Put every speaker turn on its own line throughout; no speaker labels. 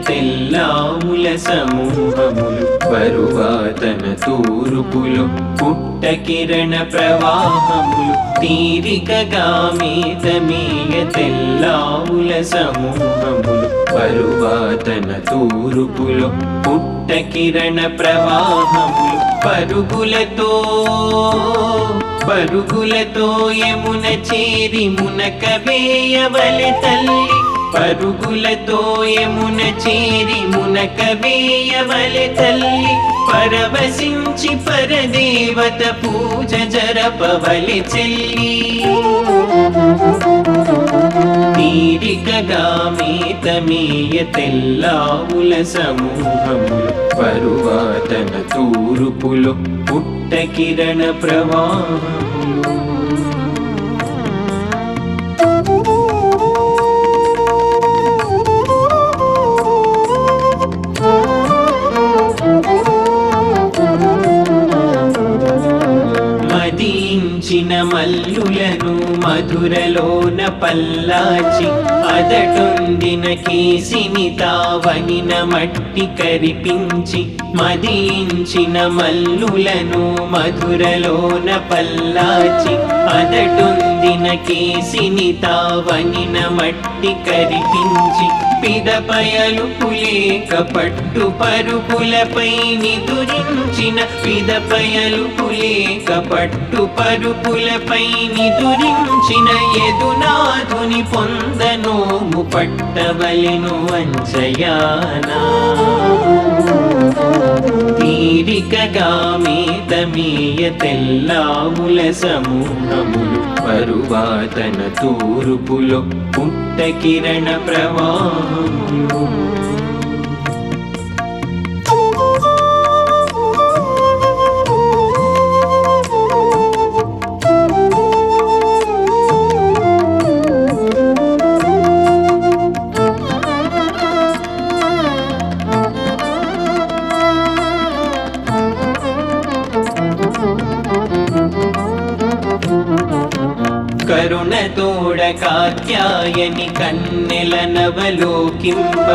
తెల్లాముల సమూహములు పరువాతన తూర్పులు పుట్ట కిరణ ప్రవాహములు తీరికగా మీతమీయ తెల్లాముల సమూహములు పరువాతన తూర్పులు పుట్ట కిరణ ప్రవాహములు పరుగులతో యమున చేరి మునక వేయవలె తల్లి పరుగులతో యమున చేరి మునక వేయవలె తల్లి పరవశించి పరదేవత పూజ జరపవలె చెల్లి తీరికగా మేతమేయ తెల్లావుల సమూహములు పరువాతన తూర్పులో పుట్ట కిరణ ప్రవాహములు మదించిన మల్లులను మధురలోన పల్లాచి అదటొందిన కేసిని తావనిన మట్టి కరిపించి మదించిన మల్లులను మధురలోన పల్లాచి అదటొందిన కేసిని తావనిన మట్టి కరిపించి పిదపయలు పులేక పట్టు పరుపులపై నిదురించిన పిదపయలు పులేక పట్టు పరుపులపై నిదురించిన యదునాథుని పొందనోము పట్టవలెను వంచయానా తీరికగా మేతమేయ తెల్లాముల సమూహములు పరువాతన తూర్పులో పుట్ట కిరణ ప్రవాహములు కరుణతోడ కాత్యాయని కన్నెల నవలోకింప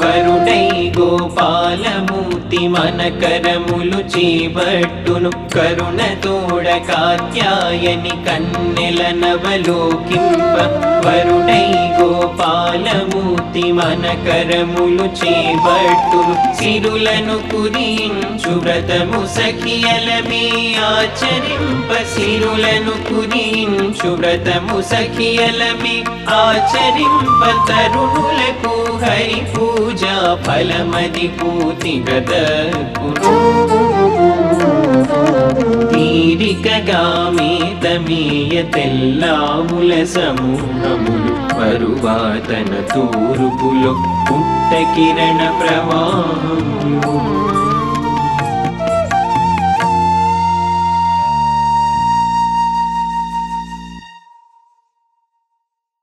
వరుడై గోపాలమూర్తి మన కరములు చేపట్టును కరుణతోడ కాత్యాయని కన్నెల నవలోకింప వరుడై గోపాలమూర్తి మన కరములు చేపట్టును సిరులను కురించు వ్రతము సఖియలమే ఆచరింప సిరులను కురించు వ్రతము సఖియలమే ఆచరింప తరుణులకు హరి పూజ ఫలమది పూతి గదకును తీరికగా మేతమేయ తెల్లాముల సమూహములు పరువాతన తూర్పులో పుట్ట కిరణ ప్రవాహములు